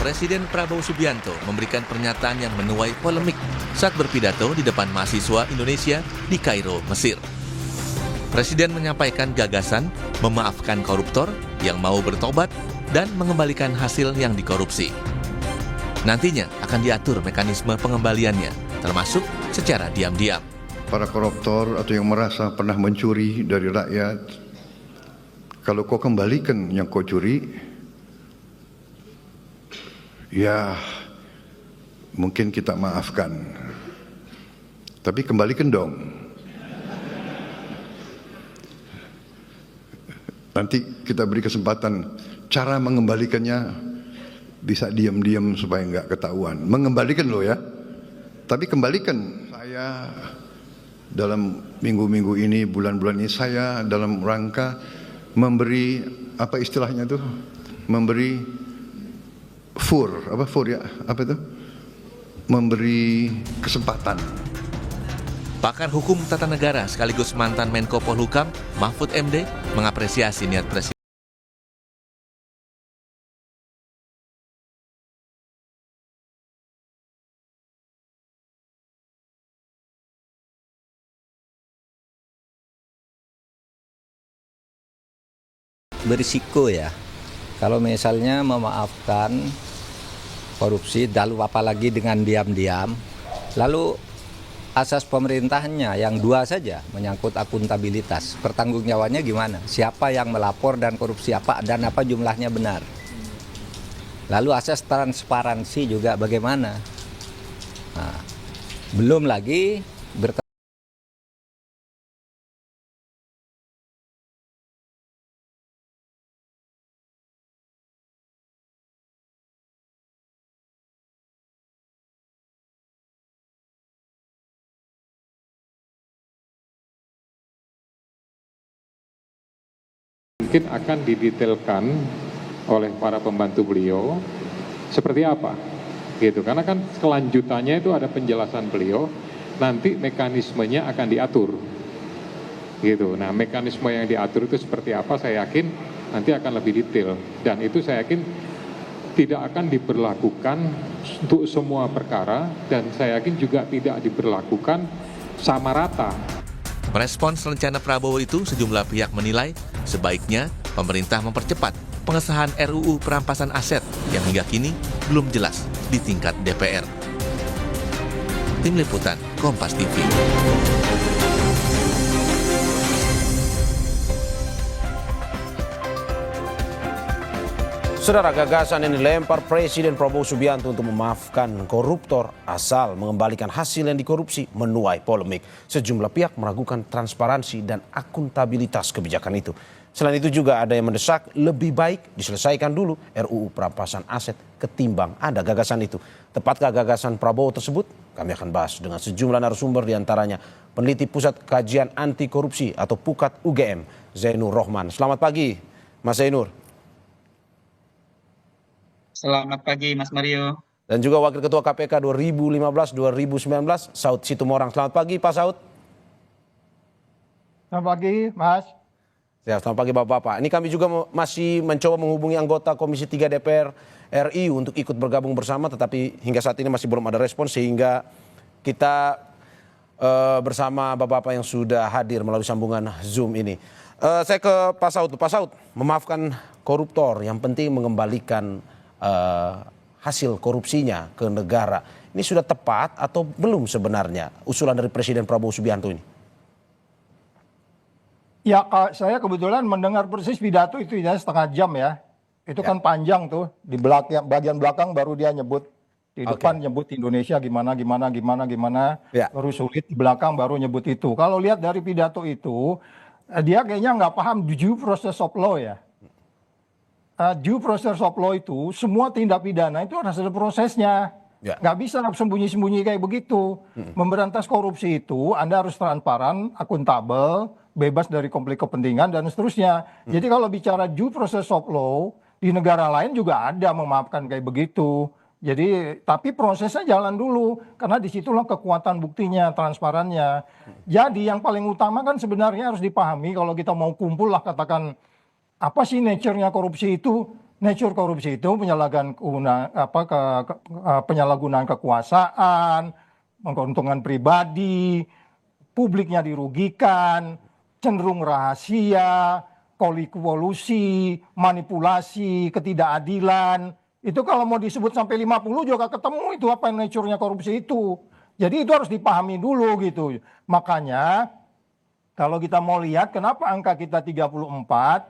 Presiden Prabowo Subianto memberikan pernyataan yang menuai polemik saat berpidato di depan mahasiswa Indonesia di Kairo, Mesir. Presiden menyampaikan gagasan memaafkan koruptor yang mau bertobat dan mengembalikan hasil yang dikorupsi. Nantinya akan diatur mekanisme pengembaliannya, termasuk secara diam-diam. Para koruptor atau yang merasa pernah mencuri dari rakyat, kalau kau kembalikan yang kau curi, ya mungkin kita maafkan. Tapi kembalikan dong. Nanti kita beri kesempatan cara mengembalikannya bisa diam-diam supaya nggak ketahuan. Mengembalikan loh ya. Tapi kembalikan. Saya dalam minggu-minggu ini, bulan-bulan ini saya dalam rangka memberi apa istilahnya tuh? Memberi memberi kesempatan. Pakar hukum tata negara sekaligus mantan Menko Polhukam Mahfud MD mengapresiasi niat Presiden berisiko ya. Kalau misalnya memaafkan korupsi, lalu apalagi dengan diam-diam, lalu asas pemerintahannya yang dua saja menyangkut akuntabilitas. Pertanggungjawabannya gimana? Siapa yang melapor dan korupsi apa dan apa jumlahnya benar? Lalu asas transparansi juga bagaimana? Nah, belum lagi mungkin akan didetailkan oleh para pembantu beliau seperti apa gitu, karena kan kelanjutannya itu ada penjelasan beliau, nanti mekanismenya akan diatur gitu. Nah, mekanisme yang diatur itu seperti apa, saya yakin nanti akan lebih detail, dan itu saya yakin tidak akan diberlakukan untuk semua perkara, dan saya yakin juga tidak diberlakukan sama rata. Merespons rencana Prabowo itu, sejumlah pihak menilai sebaiknya pemerintah mempercepat pengesahan RUU perampasan aset yang hingga kini belum jelas di tingkat DPR. Tim Liputan, Kompas TV. Saudara, gagasan yang dilempar Presiden Prabowo Subianto untuk memaafkan koruptor asal mengembalikan hasil yang dikorupsi menuai polemik. Sejumlah pihak meragukan transparansi dan akuntabilitas kebijakan itu. Selain itu juga ada yang mendesak lebih baik diselesaikan dulu RUU perampasan aset ketimbang ada gagasan itu. Tepatkah gagasan Prabowo tersebut? Kami akan bahas dengan sejumlah narasumber, diantaranya peneliti Pusat Kajian Anti Korupsi atau PUKAT UGM, Zainur Rohman. Selamat pagi, Mas Zainur. Selamat pagi, Mas Mario. Dan juga Wakil Ketua KPK 2015-2019, Saud Situmorang. Selamat pagi, Pak Saud. Selamat pagi, Mas. Ya, selamat pagi, Bapak-Bapak. Ini kami juga masih mencoba menghubungi anggota Komisi 3 DPR RI untuk ikut bergabung bersama, tetapi hingga saat ini masih belum ada respon, sehingga kita bersama Bapak-Bapak yang sudah hadir melalui sambungan Zoom ini. Saya ke Pak Saud. Pak Saud, memaafkan koruptor, yang penting mengembalikan hasil korupsinya ke negara. Ini sudah tepat atau belum sebenarnya usulan dari Presiden Prabowo Subianto ini? Ya, saya kebetulan mendengar persis pidato itu ya, setengah jam ya. Itu kan panjang tuh, di belakang, bagian belakang baru dia nyebut, di depan nyebut Indonesia gimana, Ya. baru sulit, di belakang baru nyebut itu. Kalau lihat dari pidato itu, dia kayaknya nggak paham due process of law ya. Due process of law itu semua tindak pidana itu harus ada prosesnya. Ya. Nggak bisa sembunyi-sembunyi kayak begitu. Memberantas korupsi itu Anda harus transparan, akuntabel, bebas dari konflik kepentingan dan seterusnya. Jadi kalau bicara due process of law, di negara lain juga ada memaafkan kayak begitu. Jadi tapi prosesnya jalan dulu, karena disitulah kekuatan buktinya, transparannya. Jadi yang paling utama kan sebenarnya harus dipahami, kalau kita mau kumpul lah katakan apa sih nature-nya korupsi itu, nature korupsi itu penyalahgunaan kekuasaan, keuntungan pribadi, publiknya dirugikan, cenderung rahasia, kolusi, manipulasi, ketidakadilan. Itu kalau mau disebut sampai 50 juga ketemu itu apa yang nature-nya korupsi itu. Jadi itu harus dipahami dulu gitu. Makanya kalau kita mau lihat kenapa angka kita 34,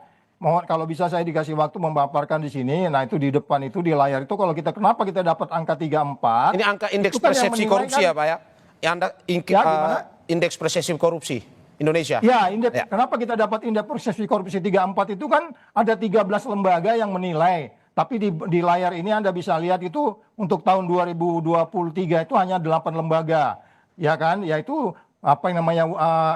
kalau bisa saya dikasih waktu memaparkan di sini. Nah, itu di depan itu di layar itu kalau kenapa kita dapat angka 34? Ini angka indeks itu kan yang persepsi menilai korupsi ya Pak ya? gimana? Indeks persepsi korupsi Indonesia. Ya, Ya. kenapa kita dapat indeks persepsi korupsi 34 itu kan ada 13 lembaga yang menilai. Tapi di layar ini Anda bisa lihat itu untuk tahun 2023 itu hanya 8 lembaga. Ya kan? Yaitu apa yang namanya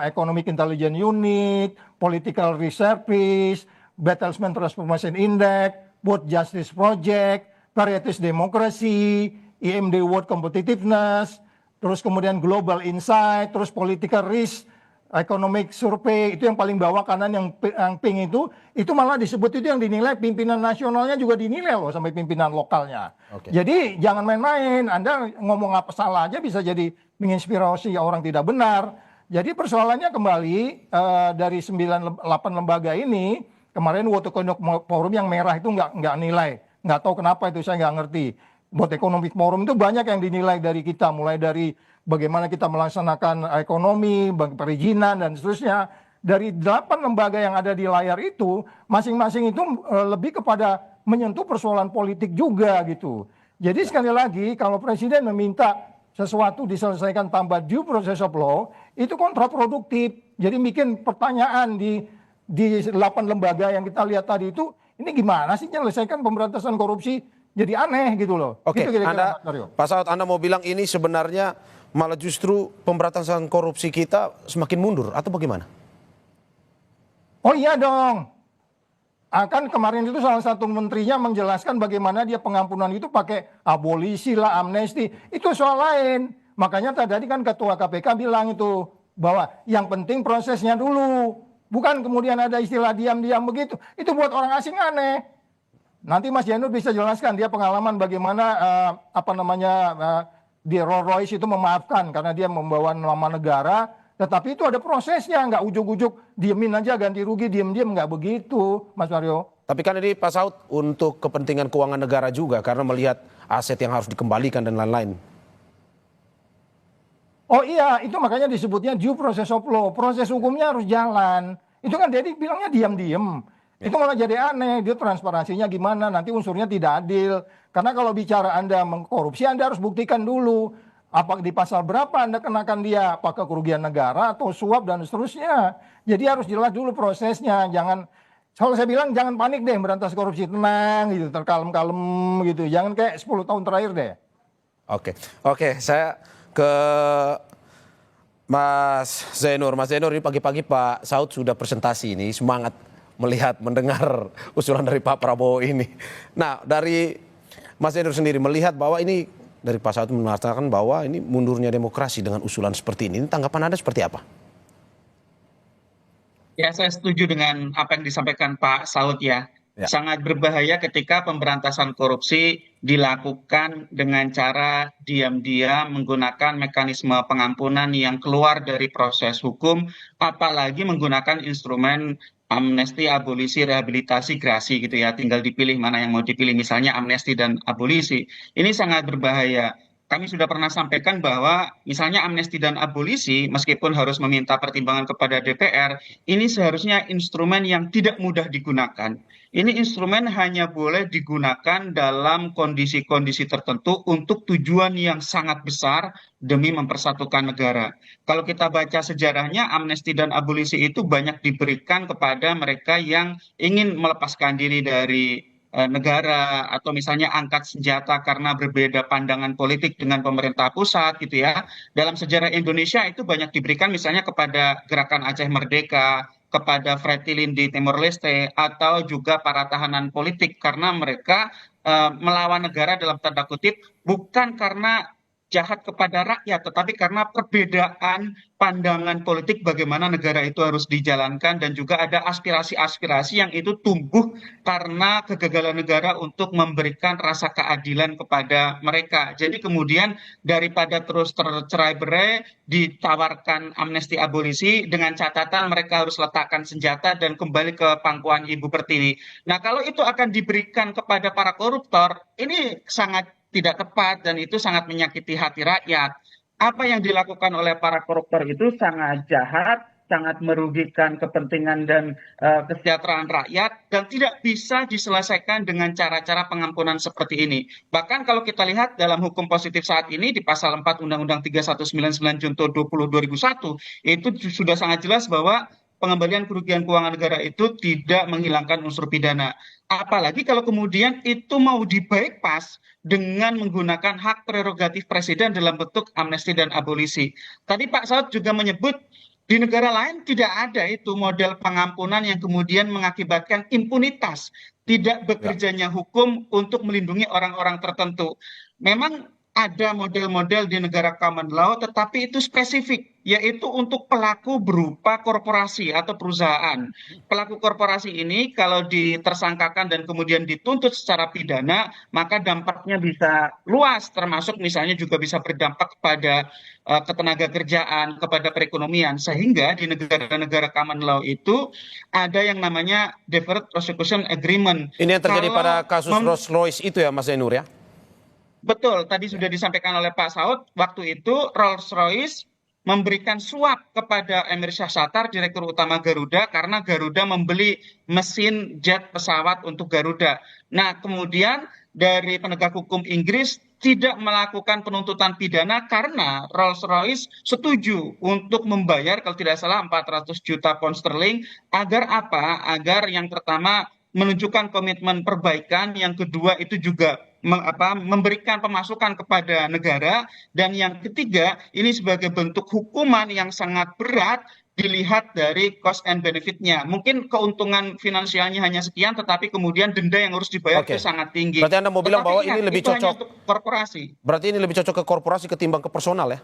Economic Intelligence Unit, Political Research Service, Bertelsmann Transformation Index, World Justice Project, Varieties Democracy, IMD World Competitiveness, terus kemudian Global Insight, terus Political Risk, Economic Survey, itu yang paling bawah kanan yang pink itu malah disebut itu yang dinilai pimpinan nasionalnya juga dinilai loh sampai pimpinan lokalnya. Oke. Jadi jangan main-main, Anda ngomong apa salah aja bisa jadi menginspirasi orang tidak benar. Jadi persoalannya kembali dari 8 lembaga ini, kemarin World Economic Forum yang merah itu nggak nilai, nggak tahu kenapa itu saya nggak ngerti. World Economic Forum itu banyak yang dinilai dari kita, mulai dari bagaimana kita melaksanakan ekonomi, perizinan dan seterusnya. Dari 8 lembaga yang ada di layar itu, masing-masing itu lebih kepada menyentuh persoalan politik juga gitu. Jadi sekali lagi kalau Presiden meminta sesuatu diselesaikan tanpa due process of law, itu kontraproduktif. Jadi bikin pertanyaan di 8 lembaga yang kita lihat tadi itu, ini gimana sih menyelesaikan pemberantasan korupsi? Jadi aneh gitu loh. Oke, Gitu kira-kira, Anda, Mas Mario. Pak Saud, Anda mau bilang ini sebenarnya malah justru pemberantasan korupsi kita semakin mundur atau bagaimana? Oh iya dong. Akan kemarin itu salah satu menterinya menjelaskan bagaimana dia pengampunan itu pakai abolisi lah, amnesti. Itu soal lain. Makanya tadi kan Ketua KPK bilang itu bahwa yang penting prosesnya dulu. Bukan kemudian ada istilah diam-diam begitu. Itu buat orang asing aneh. Nanti Mas Janur bisa jelaskan dia pengalaman bagaimana di Rolls Royce itu memaafkan karena dia membawa nama negara, tetapi itu ada prosesnya, nggak ujuk-ujuk diemin aja ganti rugi diem-diem, nggak begitu, Mas Mario. Tapi kan ini Pak Saud untuk kepentingan keuangan negara juga karena melihat aset yang harus dikembalikan dan lain-lain. Oh iya, itu makanya disebutnya due process of law, proses hukumnya harus jalan. Itu kan Dedi bilangnya diam-diem. Itu malah jadi aneh, dia transparansinya gimana, nanti unsurnya tidak adil. Karena kalau bicara Anda mengkorupsi, Anda harus buktikan dulu. Apa di pasal berapa Anda kenakan dia, apakah kerugian negara atau suap dan seterusnya. Jadi harus jelas dulu prosesnya, kalau saya bilang jangan panik deh berantas korupsi, tenang gitu, terkalem-kalem gitu. Jangan kayak 10 tahun terakhir deh. Oke, saya ke Mas Zainur. Mas Zainur, ini pagi-pagi Pak Saud sudah presentasi ini, semangat mendengar usulan dari Pak Prabowo ini. Nah, dari Mas Zainur sendiri melihat bahwa ini dari Pak Saud mengatakan bahwa ini mundurnya demokrasi dengan usulan seperti ini. Tanggapan Anda seperti apa? Ya, saya setuju dengan apa yang disampaikan Pak Saud ya. Ya. Sangat berbahaya ketika pemberantasan korupsi dilakukan dengan cara diam-diam menggunakan mekanisme pengampunan yang keluar dari proses hukum, apalagi menggunakan instrumen amnesti, abolisi, rehabilitasi, gerasi gitu ya. Tinggal dipilih mana yang mau dipilih, misalnya amnesti dan abolisi. Ini sangat berbahaya. Kami sudah pernah sampaikan bahwa misalnya amnesti dan abolisi, meskipun harus meminta pertimbangan kepada DPR, ini seharusnya instrumen yang tidak mudah digunakan. Ini instrumen hanya boleh digunakan dalam kondisi-kondisi tertentu untuk tujuan yang sangat besar demi mempersatukan negara. Kalau kita baca sejarahnya, amnesti dan abolisi itu banyak diberikan kepada mereka yang ingin melepaskan diri dari negara atau misalnya angkat senjata karena berbeda pandangan politik dengan pemerintah pusat gitu ya. Dalam sejarah Indonesia itu banyak diberikan misalnya kepada Gerakan Aceh Merdeka, kepada Fretilin di Timor Leste, atau juga para tahanan politik karena mereka melawan negara dalam tanda kutip bukan karena jahat kepada rakyat, tetapi karena perbedaan pandangan politik bagaimana negara itu harus dijalankan dan juga ada aspirasi-aspirasi yang itu tumbuh karena kegagalan negara untuk memberikan rasa keadilan kepada mereka. Jadi kemudian daripada terus tercerai-berai ditawarkan amnesti abolisi dengan catatan mereka harus letakkan senjata dan kembali ke pangkuan Ibu Pertiwi. Nah, kalau itu akan diberikan kepada para koruptor, ini sangat tidak tepat dan itu sangat menyakiti hati rakyat. Apa yang dilakukan oleh para koruptor itu sangat jahat, sangat merugikan kepentingan dan kesejahteraan rakyat dan tidak bisa diselesaikan dengan cara-cara pengampunan seperti ini. Bahkan kalau kita lihat dalam hukum positif saat ini di pasal 4 Undang-Undang 3199 Junto 20 2001 itu sudah sangat jelas bahwa pengembalian kerugian keuangan negara itu tidak menghilangkan unsur pidana. Apalagi kalau kemudian itu mau di-bypass dengan menggunakan hak prerogatif presiden dalam bentuk amnesti dan abolisi. Tadi Pak Saud juga menyebut di negara lain tidak ada itu model pengampunan yang kemudian mengakibatkan impunitas, tidak bekerjanya hukum untuk melindungi orang-orang tertentu. Memang ada model-model di negara common law, tetapi itu spesifik, yaitu untuk pelaku berupa korporasi atau perusahaan. Pelaku korporasi ini kalau ditersangkakan dan kemudian dituntut secara pidana, maka dampaknya bisa luas, termasuk misalnya juga bisa berdampak kepada ketenaga kerjaan, kepada perekonomian. Sehingga di negara-negara common law itu ada yang namanya Deferred Prosecution Agreement. Ini yang terjadi pada kasus Rolls-Royce itu ya Mas Zainur ya? Betul, tadi sudah disampaikan oleh Pak Saud, waktu itu Rolls-Royce memberikan suap kepada Emir Syahsatar, Direktur Utama Garuda, karena Garuda membeli mesin jet pesawat untuk Garuda. Nah, kemudian dari penegak hukum Inggris tidak melakukan penuntutan pidana karena Rolls-Royce setuju untuk membayar, kalau tidak salah, 400 juta pound sterling, agar apa? Agar yang pertama menunjukkan komitmen perbaikan, yang kedua itu juga memberikan pemasukan kepada negara, dan yang ketiga ini sebagai bentuk hukuman yang sangat berat dilihat dari cost and benefit-nya. Mungkin keuntungan finansialnya hanya sekian, tetapi kemudian denda yang harus dibayar itu sangat tinggi. Berarti Anda mau bilang bahwa ini lebih itu hanya cocok untuk korporasi. Berarti ini lebih cocok ke korporasi ketimbang ke personal ya,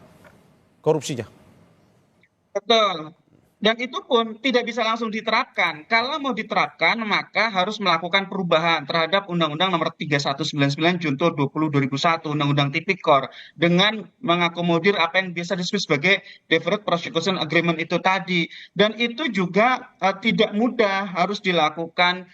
korupsinya. Betul. Dan itu pun tidak bisa langsung diterapkan. Kalau mau diterapkan, maka harus melakukan perubahan terhadap Undang-Undang Nomor 3199 Junto 20 2001, Undang-Undang Tipikor, dengan mengakomodir apa yang biasa disebut sebagai Deferred Prosecution Agreement itu tadi. Dan itu juga tidak mudah, harus dilakukan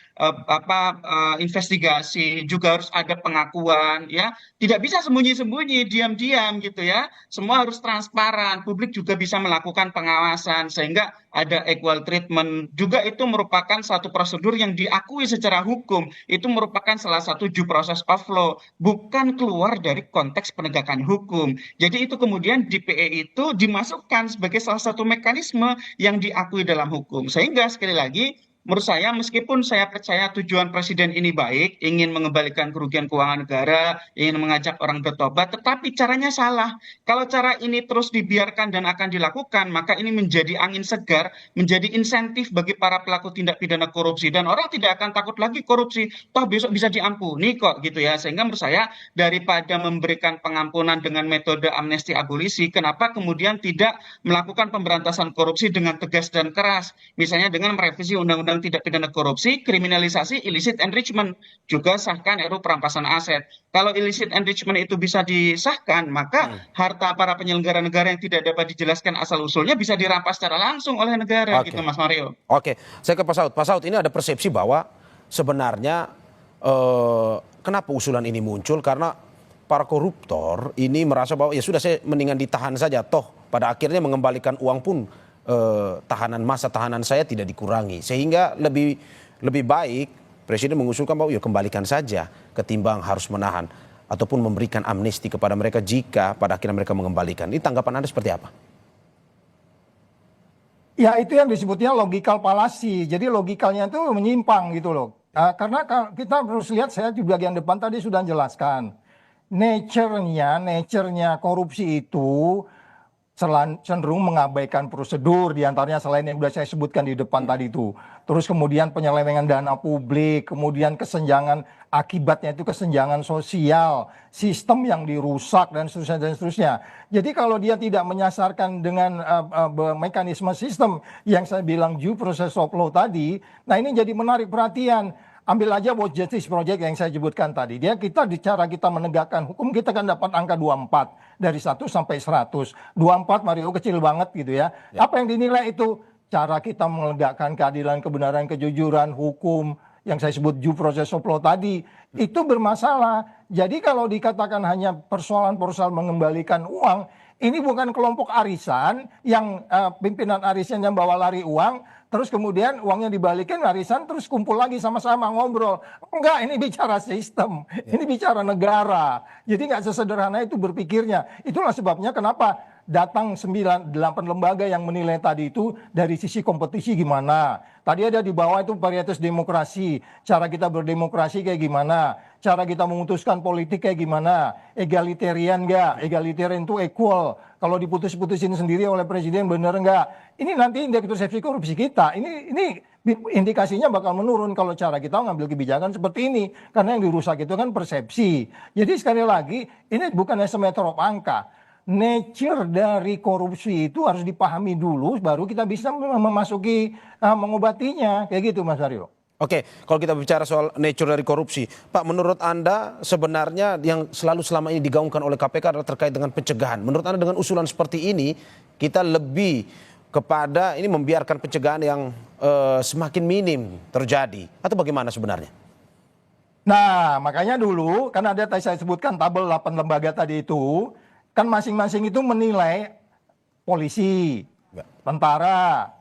investigasi, juga harus ada pengakuan, ya. Tidak bisa sembunyi-sembunyi, diam-diam gitu ya. Semua harus transparan. Publik juga bisa melakukan pengawasan sehingga ada equal treatment. Juga itu merupakan satu prosedur yang diakui secara hukum. Itu merupakan salah satu due process of law, bukan keluar dari konteks penegakan hukum. Jadi itu kemudian di PE itu dimasukkan sebagai salah satu mekanisme yang diakui dalam hukum. Sehingga sekali lagi, menurut saya, meskipun saya percaya tujuan presiden ini baik, ingin mengembalikan kerugian keuangan negara, ingin mengajak orang bertobat, tetapi caranya salah. Kalau cara ini terus dibiarkan dan akan dilakukan, maka ini menjadi angin segar, menjadi insentif bagi para pelaku tindak pidana korupsi. Dan orang tidak akan takut lagi korupsi, toh besok bisa diampuni kok gitu ya. Sehingga menurut saya, daripada memberikan pengampunan dengan metode amnesti abolisi, kenapa kemudian tidak melakukan pemberantasan korupsi dengan tegas dan keras? Misalnya dengan merevisi Undang-Undang Tindak Pidana Korupsi, kriminalisasi illicit enrichment, juga sahkan RUU perampasan aset. Kalau illicit enrichment itu bisa disahkan, maka harta para penyelenggara negara yang tidak dapat dijelaskan asal-usulnya bisa dirampas secara langsung oleh negara, gitu Mas Mario. Oke, saya ke Pak Saud. Pak Saud, ini ada persepsi bahwa sebenarnya kenapa usulan ini muncul? Karena para koruptor ini merasa bahwa ya sudah, saya mendingan ditahan saja, toh pada akhirnya mengembalikan uang pun masa tahanan saya tidak dikurangi, sehingga lebih baik presiden mengusulkan bahwa ya kembalikan saja ketimbang harus menahan ataupun memberikan amnesti kepada mereka jika pada akhirnya mereka mengembalikan. Ini tanggapan Anda seperti apa? Ya, itu yang disebutnya logical fallacy. Jadi logikanya itu menyimpang gitu loh. Karena kita harus lihat, saya di bagian depan tadi sudah jelaskan. Nature-nya korupsi itu cenderung mengabaikan prosedur, diantaranya selain yang sudah saya sebutkan di depan tadi itu. Terus kemudian penyelewengan dana publik, kemudian kesenjangan, akibatnya itu kesenjangan sosial, sistem yang dirusak, dan seterusnya, dan seterusnya. Jadi kalau dia tidak menyasarkan dengan mekanisme sistem yang saya bilang due process of law tadi, nah ini jadi menarik perhatian. Ambil aja World Justice Project yang saya sebutkan tadi. Kita cara kita menegakkan hukum, kita kan dapat angka 24 dari 1 sampai 100. 24 Mario kecil banget gitu ya. Apa yang dinilai itu? Cara kita menegakkan keadilan, kebenaran, kejujuran, hukum yang saya sebut due process of law tadi itu bermasalah. Jadi kalau dikatakan hanya persoalan-persoalan mengembalikan uang, ini bukan kelompok arisan yang pimpinan arisan yang bawa lari uang, terus kemudian uangnya dibalikin arisan, terus kumpul lagi sama-sama ngobrol. Enggak, ini bicara sistem, ini bicara negara. Jadi nggak sesederhana itu berpikirnya. Itulah sebabnya kenapa datang 9-8 lembaga yang menilai tadi itu dari sisi kompetisi gimana. Tadi ada di bawah itu varietas demokrasi, cara kita berdemokrasi kayak gimana, cara kita memutuskan politik kayak gimana, egalitarian nggak, egalitarian itu equal, kalau diputus-putusin sendiri oleh presiden bener nggak. Ini nanti indeks persepsi korupsi kita, ini indikasinya bakal menurun kalau cara kita ngambil kebijakan seperti ini, karena yang dirusak itu kan persepsi. Jadi sekali lagi, ini bukan semeter of angka. Nature dari korupsi itu harus dipahami dulu, baru kita bisa memasuki mengobatinya, kayak gitu Mas Aryo. Oke, kalau kita bicara soal nature dari korupsi, Pak, menurut Anda sebenarnya yang selalu selama ini digaungkan oleh KPK adalah terkait dengan pencegahan. Menurut Anda dengan usulan seperti ini, kita lebih kepada ini membiarkan pencegahan yang semakin minim terjadi, atau bagaimana sebenarnya? Nah, makanya dulu, kan ada tadi saya sebutkan tabel 8 lembaga tadi itu, kan masing-masing itu menilai polisi, tentara,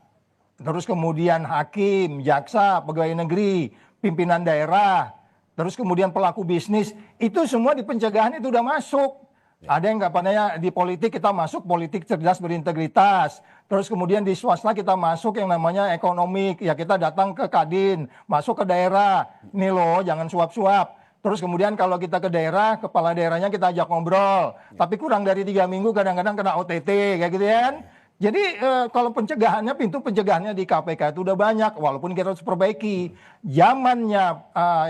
terus kemudian hakim, jaksa, pegawai negeri, pimpinan daerah, terus kemudian pelaku bisnis, itu semua di pencegahan itu udah masuk. Ada yang katanya di politik kita masuk politik cerdas berintegritas, terus kemudian di swasta kita masuk yang namanya ekonomik, ya kita datang ke Kadin, masuk ke daerah, nih loh jangan suap-suap. Terus kemudian kalau kita ke daerah, kepala daerahnya kita ajak ngobrol. Tapi kurang dari 3 minggu kadang-kadang kena OTT kayak gitu kan. Jadi kalau pencegahannya, pintu pencegahannya di KPK itu udah banyak. Walaupun kita harus perbaiki. Zamannya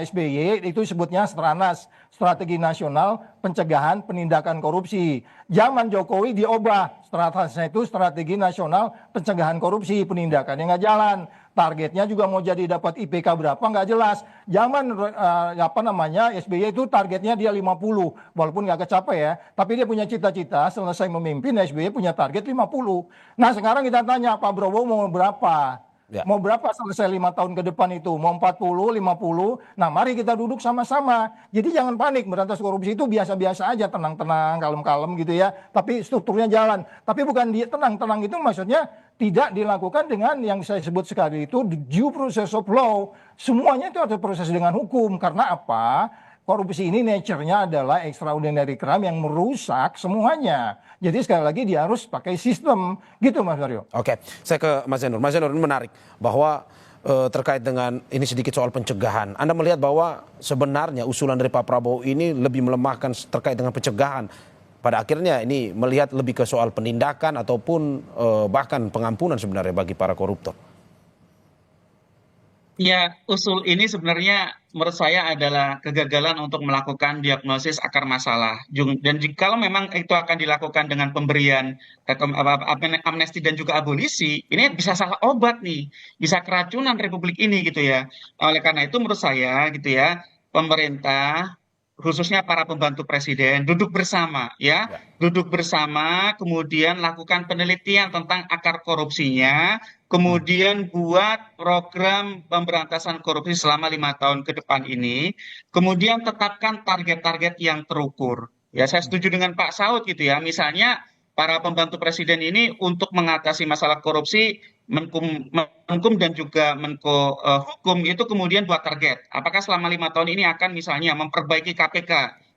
SBY itu sebutnya Stranas, Strategi Nasional Pencegahan Penindakan Korupsi. Zaman Jokowi diubah. Stratasnya itu Strategi Nasional Pencegahan Korupsi. Penindakannya nggak jalan. Targetnya juga mau jadi dapat IPK berapa nggak jelas. Zaman SBY itu targetnya dia 50, walaupun nggak kecapai ya. Tapi dia punya cita-cita selesai memimpin SBY punya target 50. Nah sekarang kita tanya Pak Prabowo mau berapa? Ya. Mau berapa selesai 5 tahun ke depan itu? Mau 40, 50? Nah mari kita duduk sama-sama. Jadi jangan panik, berantas korupsi itu biasa-biasa aja, tenang-tenang, kalem-kalem gitu ya. Tapi strukturnya jalan. Tapi bukan dia tenang-tenang itu maksudnya tidak dilakukan dengan yang saya sebut sekali itu due process of law. Semuanya itu ada proses dengan hukum. Karena apa? Korupsi ini nature-nya adalah extraordinary crime yang merusak semuanya. Jadi sekali lagi dia harus pakai sistem. Gitu Mas Aryo. Oke, saya ke Mas Zainur. Mas Zainur, ini menarik bahwa terkait dengan ini sedikit soal pencegahan. Anda melihat bahwa sebenarnya usulan dari Pak Prabowo ini lebih melemahkan terkait dengan pencegahan. Pada akhirnya ini melihat lebih ke soal penindakan ataupun bahkan pengampunan sebenarnya bagi para koruptor. Ya, usul ini sebenarnya menurut saya adalah kegagalan untuk melakukan diagnosis akar masalah. Dan kalau memang itu akan dilakukan dengan pemberian amnesti dan juga abolisi, ini bisa salah obat nih, bisa keracunan Republik ini gitu ya. Oleh karena itu menurut saya gitu ya, pemerintah khususnya para pembantu presiden duduk bersama ya, duduk bersama, kemudian lakukan penelitian tentang akar korupsinya, kemudian buat program pemberantasan korupsi selama 5 tahun ke depan ini, kemudian tetapkan target-target yang terukur. Ya, saya setuju dengan Pak Saud gitu ya. Misalnya para pembantu presiden ini untuk mengatasi masalah korupsi, Menkum dan juga Menko Hukum itu kemudian buat target. Apakah selama 5 tahun ini akan misalnya memperbaiki KPK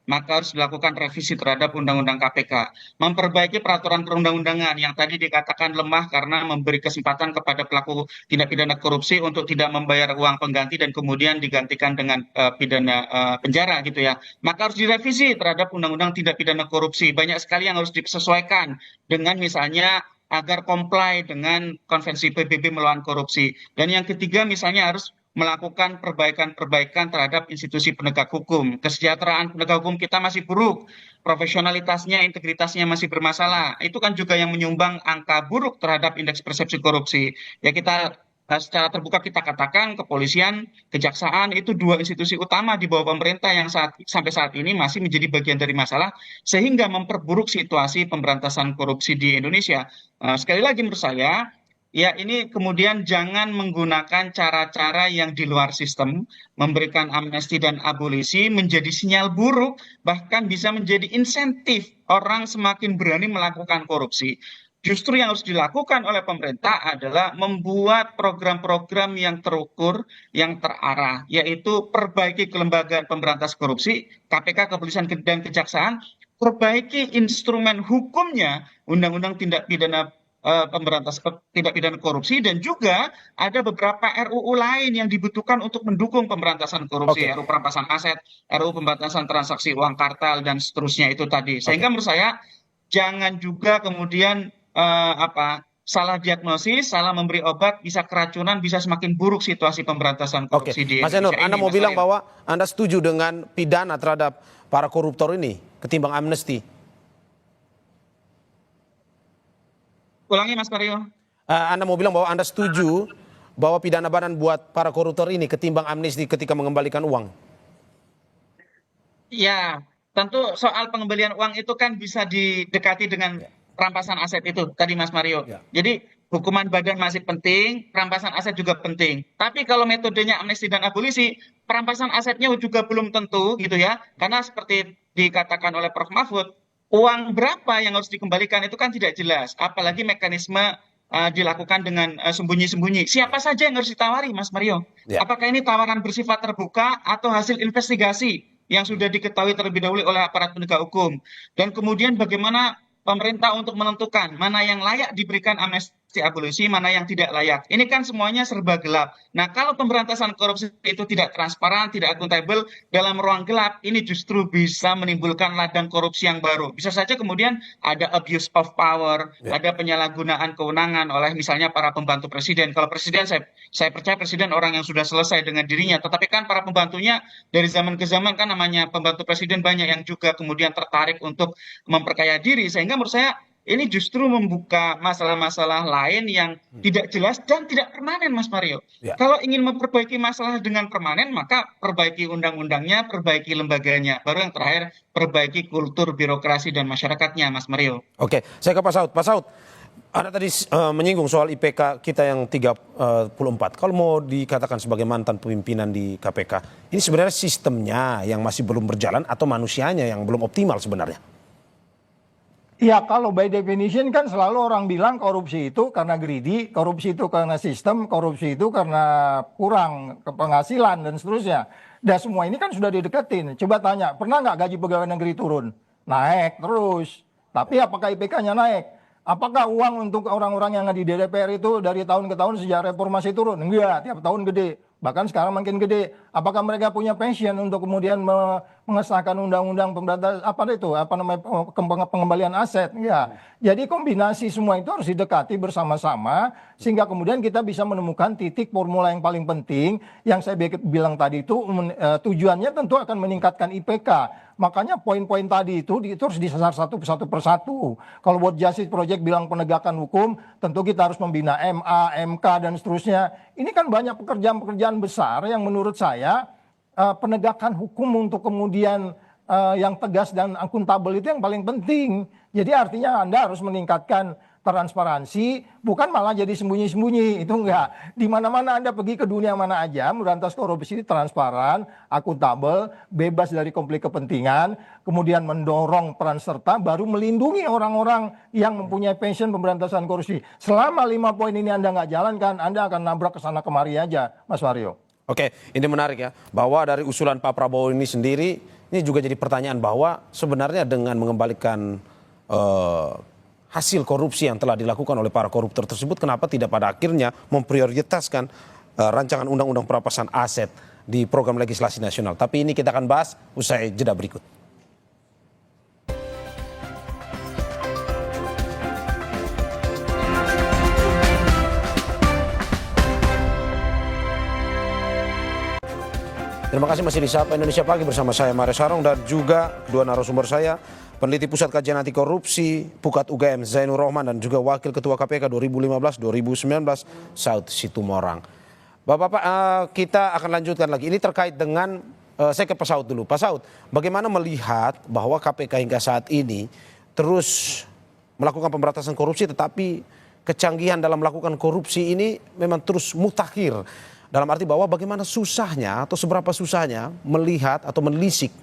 maka harus dilakukan revisi terhadap Undang-Undang KPK. Memperbaiki peraturan perundang-undangan yang tadi dikatakan lemah karena memberi kesempatan kepada pelaku tindak pidana korupsi untuk tidak membayar uang pengganti dan kemudian digantikan dengan pidana penjara gitu ya. Maka harus direvisi terhadap Undang-Undang tindak pidana korupsi. Banyak sekali yang harus disesuaikan dengan misalnya agar comply dengan konvensi PBB melawan korupsi. Dan yang ketiga misalnya harus melakukan perbaikan-perbaikan terhadap institusi penegak hukum. Kesejahteraan penegak hukum kita masih buruk, profesionalitasnya, integritasnya masih bermasalah. Itu kan juga yang menyumbang angka buruk terhadap indeks persepsi korupsi. Ya kita secara terbuka kita katakan kepolisian, kejaksaan itu dua institusi utama di bawah pemerintah yang sampai saat ini masih menjadi bagian dari masalah sehingga memperburuk situasi pemberantasan korupsi di Indonesia. Sekali lagi menurut saya, ya, ini kemudian jangan menggunakan cara-cara yang di luar sistem, memberikan amnesti dan abolisi menjadi sinyal buruk, bahkan bisa menjadi insentif orang semakin berani melakukan korupsi. Justru yang harus dilakukan oleh pemerintah adalah membuat program-program yang terukur, yang terarah, yaitu perbaiki kelembagaan pemberantas korupsi, KPK, kepolisian dan kejaksaan, perbaiki instrumen hukumnya, Undang-Undang tindak pidana pemberantasan tindak pidana korupsi, dan juga ada beberapa RUU lain yang dibutuhkan untuk mendukung pemberantasan korupsi, RUU perampasan aset, RUU pemberantasan transaksi uang kartel dan seterusnya itu tadi. Sehingga menurut saya jangan juga kemudian salah diagnosis, salah memberi obat, bisa keracunan, bisa semakin buruk situasi pemberantasan korupsi di Mas Indonesia. Zainur, Anda mau bilang bahwa Anda setuju dengan pidana terhadap para koruptor ini ketimbang amnesti? Ulangi Mas Mario. Anda mau bilang bahwa Anda setuju bahwa pidana badan buat para koruptor ini ketimbang amnesti ketika mengembalikan uang? Ya, tentu soal pengembalian uang itu kan bisa didekati dengan perampasan aset itu tadi Mas Mario. Jadi hukuman badan masih penting, perampasan aset juga penting. Tapi kalau metodenya amnesti dan abolisi, perampasan asetnya juga belum tentu gitu ya. Karena seperti dikatakan oleh Prof. Mahfud, uang berapa yang harus dikembalikan itu kan tidak jelas. Apalagi mekanisme dilakukan dengan sembunyi-sembunyi. Siapa saja yang harus ditawari, Mas Mario? Apakah ini tawaran bersifat terbuka atau hasil investigasi yang sudah diketahui terlebih dahulu oleh aparat penegak hukum? Dan kemudian bagaimana pemerintah untuk menentukan mana yang layak diberikan amnesti abolisi, mana yang tidak layak. Ini kan semuanya serba gelap. Nah, kalau pemberantasan korupsi itu tidak transparan, tidak akuntabel dalam ruang gelap, ini justru bisa menimbulkan ladang korupsi yang baru. Bisa saja kemudian ada abuse of power, ada penyalahgunaan kewenangan oleh misalnya para pembantu presiden. Kalau presiden, saya percaya presiden orang yang sudah selesai dengan dirinya, tetapi kan para pembantunya dari zaman ke zaman kan namanya pembantu presiden banyak yang juga kemudian tertarik untuk memperkaya diri, sehingga menurut saya ini justru membuka masalah-masalah lain yang tidak jelas dan tidak permanen, Mas Mario. Kalau ingin memperbaiki masalah dengan permanen, maka perbaiki undang-undangnya, perbaiki lembaganya. Baru yang terakhir, perbaiki kultur birokrasi dan masyarakatnya, Mas Mario. Oke, saya ke Pak Saud. Pak Saud, Anda tadi menyinggung soal IPK kita yang 34. Kalau mau dikatakan sebagai mantan pemimpinan di KPK, ini sebenarnya sistemnya yang masih belum berjalan atau manusianya yang belum optimal sebenarnya? Ya, kalau by definition kan selalu orang bilang korupsi itu karena greedy, korupsi itu karena sistem, korupsi itu karena kurang penghasilan dan seterusnya. Dan semua ini kan sudah dideketin. Coba tanya, pernah nggak gaji pegawai negeri turun? Naik terus. Tapi apakah IPK-nya naik? Apakah uang untuk orang-orang yang ada di DPR itu dari tahun ke tahun sejak reformasi turun? Enggak, tiap tahun gede. Bahkan sekarang makin gede. Apakah mereka punya passion untuk kemudian mengesahkan undang-undang pemberantasan pengembalian aset? Ya. Jadi kombinasi semua itu harus didekati bersama-sama sehingga kemudian kita bisa menemukan titik formula yang paling penting yang saya bilang tadi itu tujuannya tentu akan meningkatkan IPK. Makanya poin-poin tadi itu harus disasar satu persatu. Kalau buat Justice Project bilang penegakan hukum, tentu kita harus membina MA, MK dan seterusnya. Ini kan banyak pekerjaan-pekerjaan besar yang menurut saya penegakan hukum untuk kemudian yang tegas dan akuntabel itu yang paling penting. Jadi artinya Anda harus meningkatkan transparansi, bukan malah jadi sembunyi-sembunyi, itu enggak. Di mana-mana Anda pergi ke dunia mana aja, memberantas korupsi transparan, akuntabel, bebas dari konflik kepentingan, kemudian mendorong peran serta, baru melindungi orang-orang yang mempunyai passion pemberantasan korupsi. Selama 5 poin ini Anda nggak jalankan, Anda akan nabrak ke sana kemari aja, Mas Mario. Oke, ini menarik ya, bahwa dari usulan Pak Prabowo ini sendiri, ini juga jadi pertanyaan bahwa sebenarnya dengan mengembalikan hasil korupsi yang telah dilakukan oleh para koruptor tersebut, kenapa tidak pada akhirnya memprioritaskan rancangan undang-undang perampasan aset di program legislasi nasional. Tapi ini kita akan bahas usai jeda berikut. Terima kasih masih di Sapa Indonesia Pagi bersama saya Mario Sarong dan juga kedua narasumber saya, peneliti Pusat Kajian Anti Korupsi Pukat UGM Zainur Rohman dan juga Wakil Ketua KPK 2015-2019 Saud Situmorang. Bapak-bapak, kita akan lanjutkan lagi. Ini terkait dengan, saya ke Pak Saud dulu. Pak Saud, bagaimana melihat bahwa KPK hingga saat ini terus melakukan pemberantasan korupsi, tetapi kecanggihan dalam melakukan korupsi ini memang terus mutakhir. Dalam arti bahwa bagaimana susahnya atau seberapa susahnya melihat atau menelisik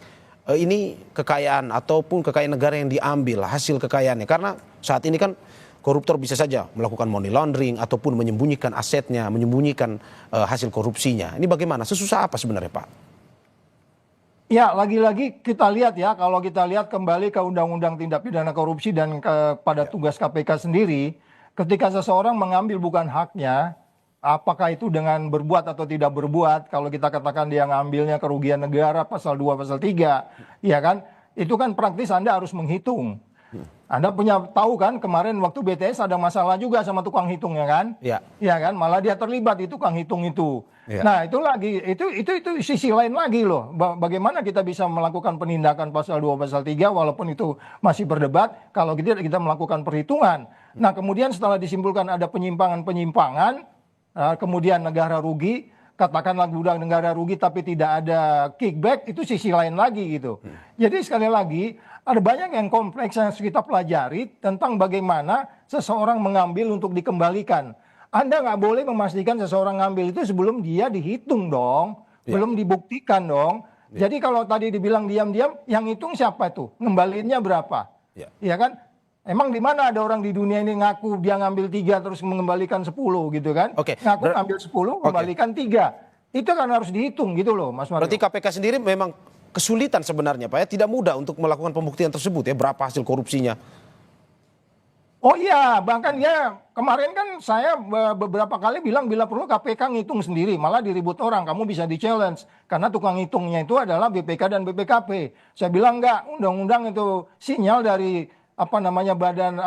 ini kekayaan ataupun kekayaan negara yang diambil, hasil kekayaannya. Karena saat ini kan koruptor bisa saja melakukan money laundering ataupun menyembunyikan asetnya, menyembunyikan hasil korupsinya. Ini bagaimana? Sesusah apa sebenarnya, Pak? Ya, lagi-lagi kita lihat ya, kalau kita lihat kembali ke Undang-Undang Tindak Pidana Korupsi dan kepada tugas KPK sendiri, ketika seseorang mengambil bukan haknya, apakah itu dengan berbuat atau tidak berbuat, kalau kita katakan dia ngambilnya kerugian negara pasal 2 pasal 3, ya kan, itu kan praktis Anda harus menghitung. Anda punya tahu kan kemarin waktu BTS ada masalah juga sama tukang hitungnya kan? Ya. Ya kan, malah dia terlibat di tukang hitung itu. Ya. Nah, itu lagi itu sisi lain lagi loh. Bagaimana kita bisa melakukan penindakan pasal 2 pasal 3 walaupun itu masih berdebat kalau kita melakukan perhitungan. Nah, kemudian setelah disimpulkan ada penyimpangan-penyimpangan, kemudian negara rugi, katakanlah gudang negara rugi tapi tidak ada kickback, itu sisi lain lagi gitu. Jadi sekali lagi ada banyak yang kompleks yang harus kita pelajari tentang bagaimana seseorang mengambil untuk dikembalikan. Anda nggak boleh memastikan seseorang ngambil itu sebelum dia dihitung dong, belum dibuktikan dong. Jadi kalau tadi dibilang diam-diam, yang hitung siapa tuh? Ngembaliinnya berapa? Ya kan? Emang di mana ada orang di dunia ini ngaku dia ngambil 3 terus mengembalikan 10 gitu kan? Ngaku ngambil 10, kembalikan 3. Itu kan harus dihitung gitu loh, Mas Mario. Berarti KPK sendiri memang kesulitan sebenarnya, Pak ya, tidak mudah untuk melakukan pembuktian tersebut ya, berapa hasil korupsinya. Oh iya, bahkan ya kemarin kan saya beberapa kali bilang bila perlu KPK ngitung sendiri, malah diribut orang, kamu bisa di-challenge. Karena tukang hitungnya itu adalah BPK dan BPKP. Saya bilang enggak, undang-undang itu sinyal dari badan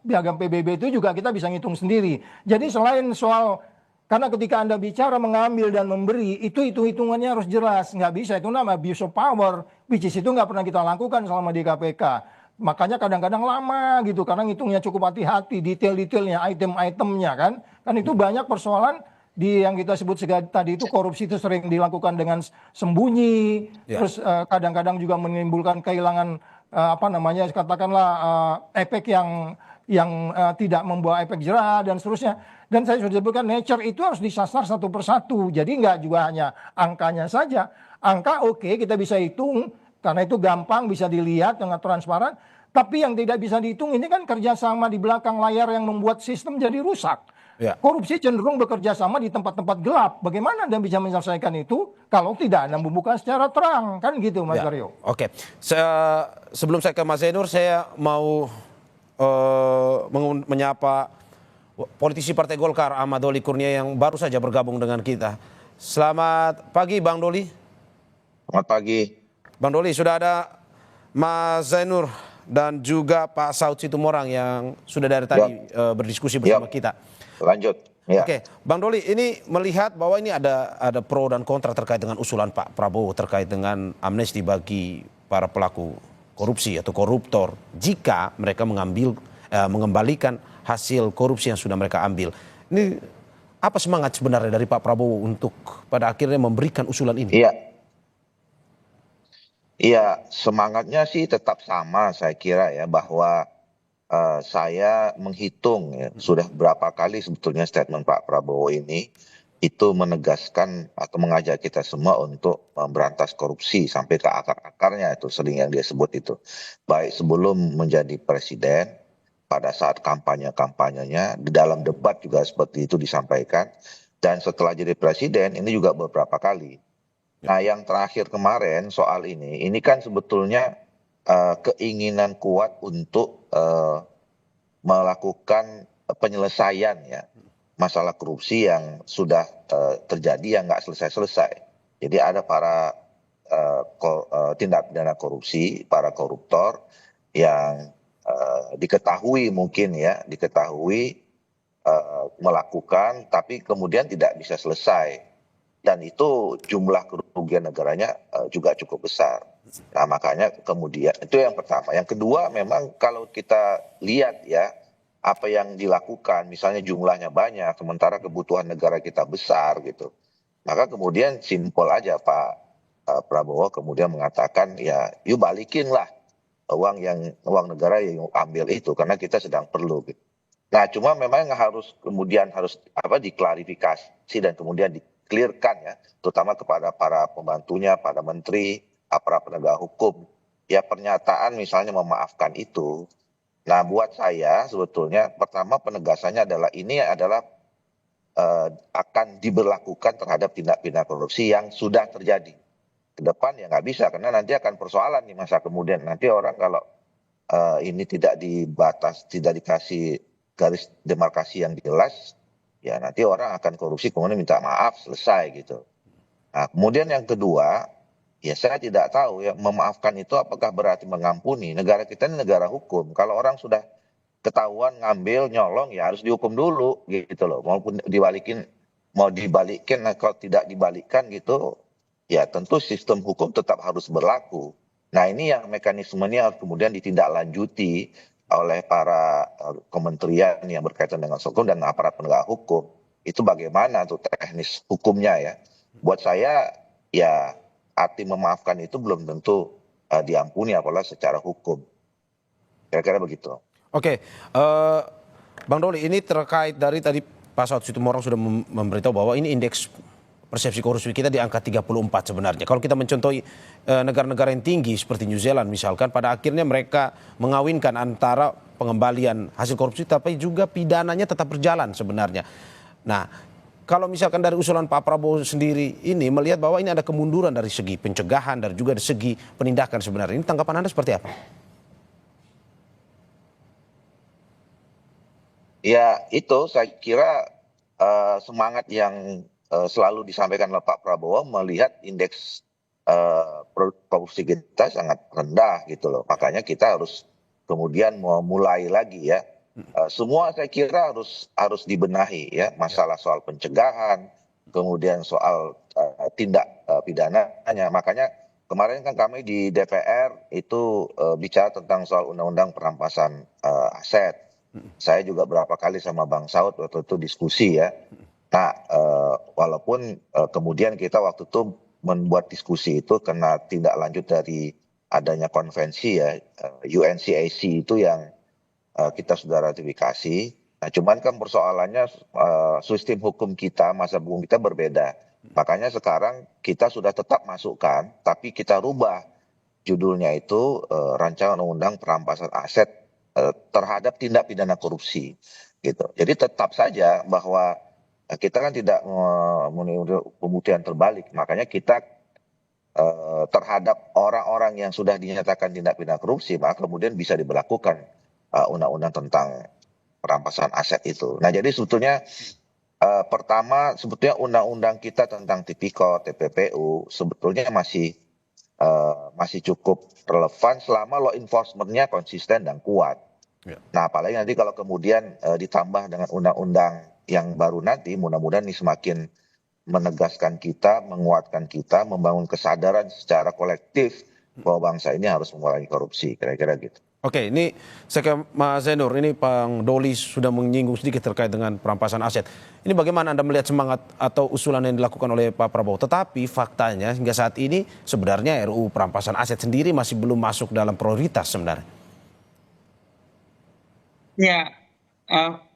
piagam PBB itu juga kita bisa ngitung sendiri. Jadi selain soal, karena ketika Anda bicara mengambil dan memberi, itu hitungannya harus jelas. Nggak bisa, itu nama abuse of power, which is itu nggak pernah kita lakukan selama di KPK. Makanya kadang-kadang lama gitu, karena ngitungnya cukup hati-hati, detail-detailnya, item-itemnya kan. Kan itu banyak persoalan di yang kita sebut tadi itu korupsi itu sering dilakukan dengan sembunyi, terus kadang-kadang juga menimbulkan kehilangan katakanlah efek yang tidak membawa efek jerah dan seterusnya. Dan saya sudah sebutkan nature itu harus disasar satu persatu. Jadi nggak juga hanya angkanya saja. Angka oke, kita bisa hitung karena itu gampang bisa dilihat dengan transparan. Tapi yang tidak bisa dihitung ini kan kerjasama di belakang layar yang membuat sistem jadi rusak. Ya. Korupsi cenderung bekerja sama di tempat-tempat gelap. Bagaimana Anda bisa menyelesaikan itu kalau tidak Anda membuka secara terang? Kan gitu Mas Aryo. Oke. Sebelum saya ke Mas Zainur, saya mau menyapa politisi Partai Golkar Ahmad Doli Kurnia yang baru saja bergabung dengan kita. Selamat pagi Bang Doli. Selamat pagi. Bang Doli, sudah ada Mas Zainur dan juga Pak Saud Situmorang yang sudah dari tadi berdiskusi bersama kita. Lanjut. Ya. Oke, Bang Doli, ini melihat bahwa ini ada pro dan kontra terkait dengan usulan Pak Prabowo terkait dengan amnesti bagi para pelaku korupsi atau koruptor jika mereka mengembalikan hasil korupsi yang sudah mereka ambil. Ini apa semangat sebenarnya dari Pak Prabowo untuk pada akhirnya memberikan usulan ini? Iya, semangatnya sih tetap sama saya kira ya, bahwa saya menghitung ya, sudah berapa kali sebetulnya statement Pak Prabowo ini itu menegaskan atau mengajak kita semua untuk memberantas korupsi sampai ke akar-akarnya, itu sering yang dia sebut itu. Baik sebelum menjadi presiden, pada saat kampanye-kampanyenya, di dalam debat juga seperti itu disampaikan, dan setelah jadi presiden ini juga beberapa kali. Nah, yang terakhir kemarin soal ini kan sebetulnya keinginan kuat untuk melakukan penyelesaian ya masalah korupsi yang sudah terjadi yang nggak selesai-selesai. Jadi ada para tindak pidana korupsi, para koruptor yang diketahui mungkin ya, melakukan tapi kemudian tidak bisa selesai. Dan itu jumlah kerugian negaranya juga cukup besar. Nah, makanya kemudian itu yang pertama. Yang kedua, memang kalau kita lihat ya apa yang dilakukan, misalnya jumlahnya banyak, sementara kebutuhan negara kita besar gitu. Maka kemudian simpel aja Pak Prabowo kemudian mengatakan ya, yuk balikin lah uang negara yang ambil itu karena kita sedang perlu gitu. Nah, cuma memang harus diklarifikasi dan kemudian clear-kan ya, terutama kepada para pembantunya, pada menteri, aparat penegak hukum. Ya pernyataan misalnya memaafkan itu. Nah buat saya sebetulnya pertama penegasannya adalah ini adalah akan diberlakukan terhadap tindak pidana korupsi yang sudah terjadi. Ke depan ya nggak bisa karena nanti akan persoalan di masa kemudian. Nanti orang kalau ini tidak dikasih garis demarkasi yang jelas, ya nanti orang akan korupsi kemudian minta maaf selesai gitu. Nah kemudian yang kedua, ya saya tidak tahu ya memaafkan itu apakah berarti mengampuni. Negara kita ini negara hukum. Kalau orang sudah ketahuan ngambil nyolong ya harus dihukum dulu gitu loh. Maupun mau dibalikin, nah, kalau tidak dibalikkan gitu, ya tentu sistem hukum tetap harus berlaku. Nah ini yang mekanismenya harus kemudian ditindaklanjuti oleh para kementerian yang berkaitan dengan hukum dan aparat penegak hukum. Itu bagaimana tuh teknis hukumnya ya. Buat saya ya arti memaafkan itu belum tentu diampuni apalagi secara hukum. Kira-kira begitu. Oke, Bang Doli, ini terkait dari tadi Pak Saud Situmorang sudah memberitahu bahwa ini indeks persepsi korupsi kita di angka 34 sebenarnya. Kalau kita mencontohi negara-negara yang tinggi seperti New Zealand misalkan, pada akhirnya mereka mengawinkan antara pengembalian hasil korupsi tapi juga pidananya tetap berjalan sebenarnya. Nah, kalau misalkan dari usulan Pak Prabowo sendiri ini melihat bahwa ini ada kemunduran dari segi pencegahan dan juga dari segi penindakan sebenarnya. Ini tanggapan Anda seperti apa? Ya itu saya kira semangat yang selalu disampaikan oleh Pak Prabowo melihat indeks korupsi kita sangat rendah gitu loh. Makanya kita harus kemudian memulai lagi ya. Semua saya kira harus dibenahi ya, masalah soal pencegahan, kemudian soal tindak pidananya. Makanya kemarin kan kami di DPR itu bicara tentang soal undang-undang perampasan aset. Saya juga berapa kali sama Bang Saud waktu itu diskusi ya. Nah, walaupun kemudian kita waktu itu membuat diskusi itu karena tindak lanjut dari adanya konvensi ya, UNCAC itu yang kita sudah ratifikasi. Nah, cuman kan persoalannya sistem hukum kita, masa hukum kita berbeda. Makanya sekarang kita sudah tetap masukkan, tapi kita rubah judulnya itu rancangan undang-undang perampasan aset terhadap tindak pidana korupsi gitu. Jadi tetap saja bahwa kita kan tidak menuntut pembuktian terbalik. Makanya kita terhadap orang-orang yang sudah dinyatakan tindak pidana korupsi, maka kemudian bisa diberlakukan undang-undang tentang perampasan aset itu. Nah, jadi sebetulnya pertama sebetulnya undang-undang kita tentang Tipikor, TPPU sebetulnya masih cukup relevan selama law enforcement-nya konsisten dan kuat. Ya. Nah, apalagi nanti kalau kemudian ditambah dengan undang-undang yang baru nanti, mudah-mudahan ini semakin menegaskan kita, menguatkan kita, membangun kesadaran secara kolektif bahwa bangsa ini harus mengurangi korupsi, kira-kira gitu. Oke, ini saya ke Mas Zainur, ini Bang Doli sudah menyinggung sedikit terkait dengan perampasan aset. Ini bagaimana Anda melihat semangat atau usulan yang dilakukan oleh Pak Prabowo? Tetapi faktanya hingga saat ini sebenarnya RUU perampasan aset sendiri masih belum masuk dalam prioritas sebenarnya. Ya,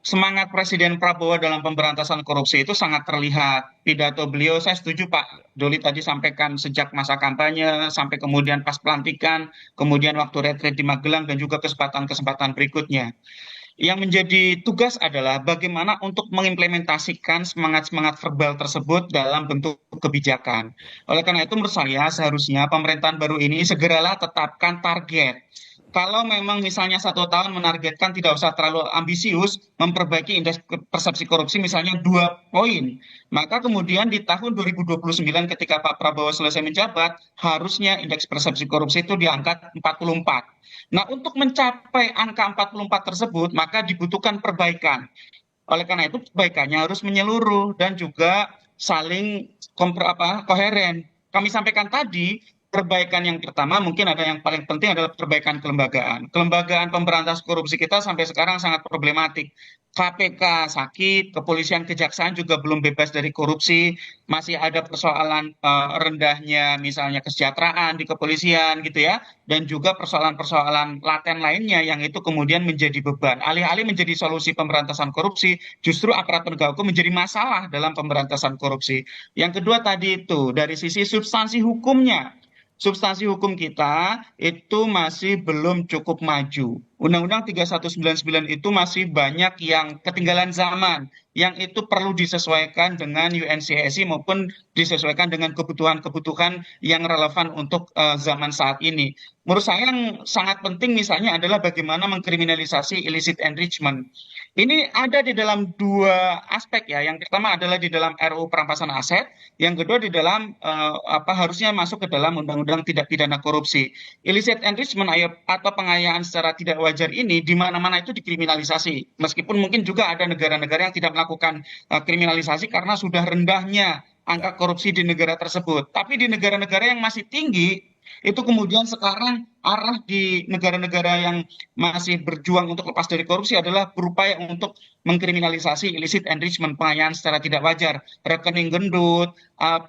semangat Presiden Prabowo dalam pemberantasan korupsi itu sangat terlihat. Pidato beliau, saya setuju Pak Doli tadi sampaikan sejak masa kampanye, sampai kemudian pas pelantikan, kemudian waktu retreat di Magelang, dan juga kesempatan-kesempatan berikutnya. Yang menjadi tugas adalah bagaimana untuk mengimplementasikan semangat-semangat verbal tersebut dalam bentuk kebijakan. Oleh karena itu menurut saya seharusnya pemerintahan baru ini segeralah tetapkan target. Kalau memang misalnya 1 tahun menargetkan tidak usah terlalu ambisius, memperbaiki indeks persepsi korupsi misalnya 2 poin, maka kemudian di tahun 2029 ketika Pak Prabowo selesai menjabat, harusnya indeks persepsi korupsi itu diangkat 44. Nah, untuk mencapai angka 44 tersebut, maka dibutuhkan perbaikan. Oleh karena itu, perbaikannya harus menyeluruh dan juga saling koheren. Kami sampaikan tadi, perbaikan yang pertama mungkin ada yang paling penting adalah perbaikan kelembagaan. Kelembagaan pemberantas korupsi kita sampai sekarang sangat problematik. KPK sakit, kepolisian kejaksaan juga belum bebas dari korupsi, masih ada persoalan rendahnya misalnya kesejahteraan di kepolisian gitu ya, dan juga persoalan-persoalan laten lainnya yang itu kemudian menjadi beban. Alih-alih menjadi solusi pemberantasan korupsi, justru aparat penegak hukum menjadi masalah dalam pemberantasan korupsi. Yang kedua tadi itu dari sisi substansi hukumnya. Substansi hukum kita itu masih belum cukup maju. Undang-Undang 3199 itu masih banyak yang ketinggalan zaman, yang itu perlu disesuaikan dengan UNCSI maupun disesuaikan dengan kebutuhan-kebutuhan yang relevan untuk zaman saat ini. Menurut saya yang sangat penting misalnya adalah bagaimana mengkriminalisasi illicit enrichment. Ini ada di dalam 2 aspek ya. Yang pertama adalah di dalam RUU perampasan aset, yang kedua di dalam harusnya masuk ke dalam undang-undang tindak pidana korupsi. Illicit enrichment atau pengayaan secara tidak wajar ini di mana-mana itu dikriminalisasi. Meskipun mungkin juga ada negara-negara yang tidak melakukan kriminalisasi karena sudah rendahnya angka korupsi di negara tersebut. Tapi di negara-negara yang masih tinggi itu kemudian sekarang arah di negara-negara yang masih berjuang untuk lepas dari korupsi adalah berupaya untuk mengkriminalisasi illicit enrichment, pengayaan secara tidak wajar, rekening gendut,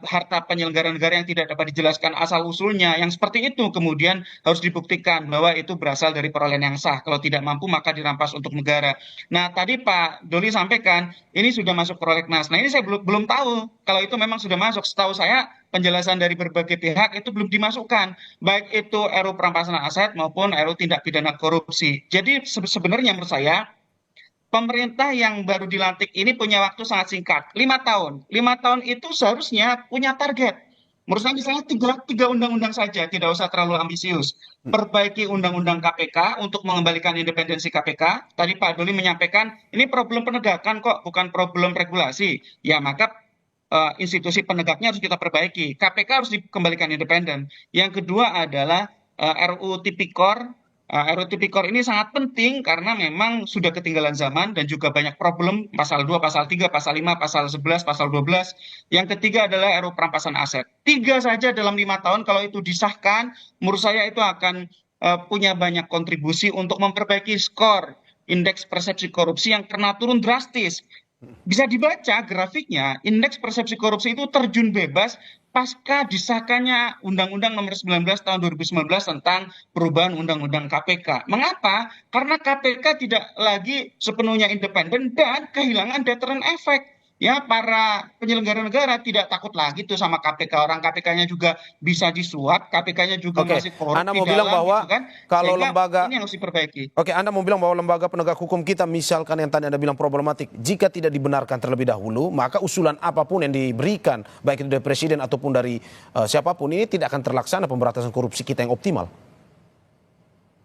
harta penyelenggara negara yang tidak dapat dijelaskan asal-usulnya, yang seperti itu kemudian harus dibuktikan bahwa itu berasal dari perolehan yang sah. Kalau tidak mampu maka dirampas untuk negara. Nah, tadi Pak Doli sampaikan ini sudah masuk prolegnas. Nah, ini saya belum tahu kalau itu memang sudah masuk. Setahu saya penjelasan dari berbagai pihak itu belum dimasukkan, baik itu RUU perampasan aset maupun RUU tindak pidana korupsi. Jadi sebenarnya menurut saya pemerintah yang baru dilantik ini punya waktu sangat singkat, 5 tahun. 5 tahun itu seharusnya punya target. Menurut saya misalnya tiga undang-undang saja, tidak usah terlalu ambisius. Perbaiki undang-undang KPK untuk mengembalikan independensi KPK. Tadi Pak Doli menyampaikan ini problem penegakan kok, bukan problem regulasi. Ya maka institusi penegaknya harus kita perbaiki. KPK harus dikembalikan independen. Yang kedua adalah RUU Tipikor. RUU Tipikor ini sangat penting karena memang sudah ketinggalan zaman dan juga banyak problem pasal 2, pasal 3, pasal 5, pasal 11, pasal 12. Yang ketiga adalah RUU perampasan aset. 3 saja dalam 5 tahun kalau itu disahkan, menurut saya itu akan punya banyak kontribusi untuk memperbaiki skor indeks persepsi korupsi yang pernah turun drastis. Bisa dibaca grafiknya, indeks persepsi korupsi itu terjun bebas pasca disahkannya Undang-Undang Nomor 19 Tahun 2019 tentang perubahan Undang-Undang KPK. Mengapa? Karena KPK tidak lagi sepenuhnya independen dan kehilangan deterrent effect. Ya, para penyelenggara negara tidak takut lagi tuh sama KPK. Orang KPK-nya juga bisa disuap, KPK-nya juga masih korup Anda di mau bilang dalam, bahwa gitu kan. kalau Sehingga lembaga ini yang harus diperbaiki. Oke, Anda mau bilang bahwa lembaga penegak hukum kita misalkan yang tadi Anda bilang problematik, jika tidak dibenarkan terlebih dahulu, maka usulan apapun yang diberikan, baik itu dari presiden ataupun dari siapapun, ini tidak akan terlaksana pemberantasan korupsi kita yang optimal.